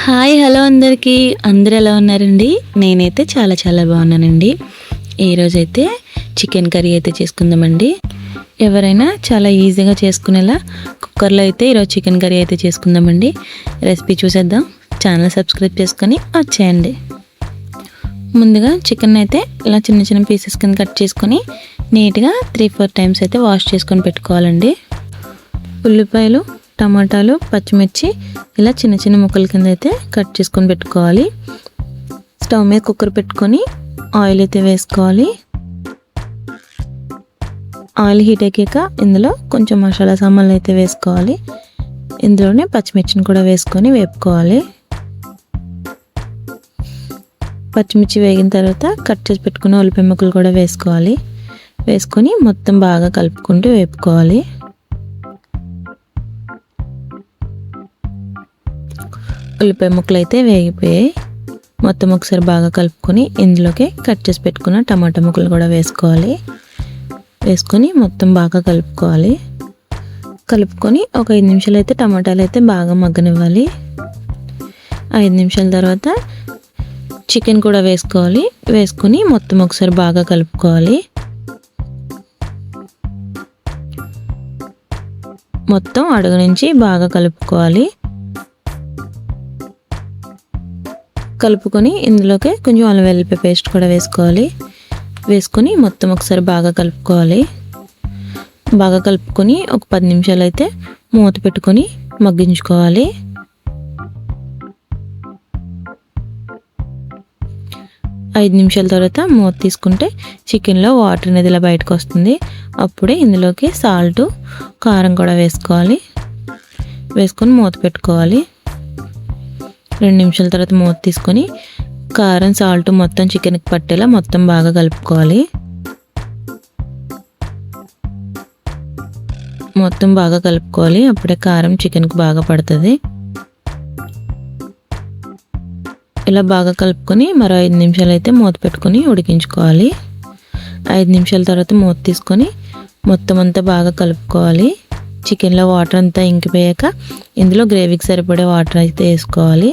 Hi hello అందరికీ, అందరు ఎలా ఉన్నారండి? నేనైతే చాలా చాలా బాగున్నానండి. ఈరోజైతే చికెన్ కర్రీ అయితే చేసుకుందామండి. ఎవరైనా చాలా ఈజీగా చేసుకునేలా కుక్కర్లో అయితే ఈరోజు చికెన్ కర్రీ అయితే చేసుకుందామండి. రెసిపీ చూసేద్దాం. ఛానల్ సబ్స్క్రైబ్ చేసుకొని వచ్చేయండి. ముందుగా చికెన్ అయితే ఇలా చిన్న చిన్న పీసెస్ కింద కట్ చేసుకొని నీట్గా 3-4 టైమ్స్ అయితే వాష్ చేసుకొని పెట్టుకోవాలండి. ఉల్లిపాయలు, టమాటాలు, పచ్చిమిర్చి ఇలా చిన్న చిన్న ముక్కల కింద అయితే కట్ చేసుకొని పెట్టుకోవాలి. స్టవ్ మీద కుక్కర్ పెట్టుకొని ఆయిల్ అయితే వేసుకోవాలి. ఆయిల్ హీట్ ఎక్కాక ఇందులో కొంచెం మసాలా సామాన్లు అయితే వేసుకోవాలి. ఇందులోనే పచ్చిమిర్చిని కూడా వేసుకొని వేపుకోవాలి. పచ్చిమిర్చి వేగిన తర్వాత కట్ చేసి పెట్టుకున్న ఉల్లిపాయ ముక్కలు కూడా వేసుకోవాలి. వేసుకొని మొత్తం బాగా కలుపుకుంటూ వేపుకోవాలి. ఉల్లిపాయ ముక్కలు అయితే వేగిపోయాయి. మొత్తం ఒకసారి బాగా కలుపుకొని ఇందులోకి కట్ చేసి పెట్టుకున్న టమాటా ముక్కలు కూడా వేసుకోవాలి. వేసుకొని మొత్తం బాగా కలుపుకోవాలి. కలుపుకొని ఒక 5 నిమిషాలు అయితే టమాటాలు అయితే బాగా మగ్గనివ్వాలి. 5 నిమిషాల తర్వాత చికెన్ కూడా వేసుకోవాలి. వేసుకొని మొత్తం ఒకసారి బాగా కలుపుకోవాలి. మొత్తం అడుగు నుంచి బాగా కలుపుకోవాలి. కలుపుకొని ఇందులోకి కొంచెం అల్లం వెల్లుల్లి పేస్ట్ కూడా వేసుకోవాలి. వేసుకొని మొత్తం ఒకసారి బాగా కలుపుకోవాలి. బాగా కలుపుకొని ఒక 10 నిమిషాలు అయితే మూత పెట్టుకొని మగ్గించుకోవాలి. ఐదు నిమిషాల తర్వాత మూత తీసుకుంటే చికెన్లో వాటర్ అనేది ఇలా బయటకు వస్తుంది. అప్పుడే ఇందులోకి సాల్ట్, కారం కూడా వేసుకోవాలి. వేసుకొని మూత పెట్టుకోవాలి. 2 నిమిషాల తర్వాత మూత తీసుకొని కారం, సాల్ట్ మొత్తం చికెన్కి పట్టేలా మొత్తం బాగా కలుపుకోవాలి. మొత్తం బాగా కలుపుకోవాలి. అప్పుడే కారం చికెన్కి బాగా పడుతుంది. ఇలా బాగా కలుపుకొని మరో 5 నిమిషాలు అయితే మూత పెట్టుకొని ఉడికించుకోవాలి. 5 నిమిషాల తర్వాత మూత తీసుకొని మొత్తం అంతా బాగా కలుపుకోవాలి. చికెన్లో వాటర్ అంతా ఇంకిపోయాక ఇందులో గ్రేవీకి సరిపడే వాటర్ అయితే వేసుకోవాలి.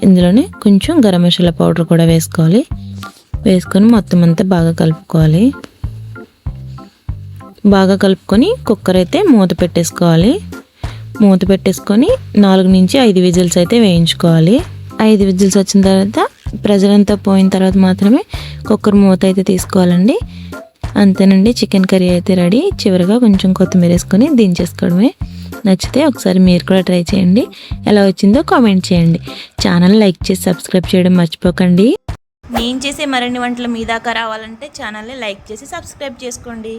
ఇందులోనే కొంచెం గరం మసాలా పౌడర్ కూడా వేసుకోవాలి. వేసుకొని మొత్తం అంతా బాగా కలుపుకోవాలి. బాగా కలుపుకొని కుక్కర్ అయితే మూత పెట్టేసుకోవాలి. మూత పెట్టేసుకొని 4 నుంచి 5 విజిల్స్ అయితే వేయించుకోవాలి. 5 విజిల్స్ వచ్చిన తర్వాత ప్రెజర్ అంతా పోయిన తర్వాత మాత్రమే కుక్కర్ మూత అయితే తీసుకోవాలండి. అంతేనండి, చికెన్ కర్రీ అయితే రెడీ. చివరిగా కొంచెం కొత్తిమీర వేసుకొని దించేసుకోవడమే. నచ్చితే ఒకసారి మీరు కూడా ట్రై చేయండి. ఎలా వచ్చిందో కామెంట్ చేయండి. ఛానల్ లైక్ చేసి సబ్స్క్రైబ్ చేయడం మర్చిపోకండి. నేను చేసే మరిన్ని వంటలు మీ దాకా రావాలంటే ఛానల్ని లైక్ చేసి సబ్స్క్రైబ్ చేసుకోండి.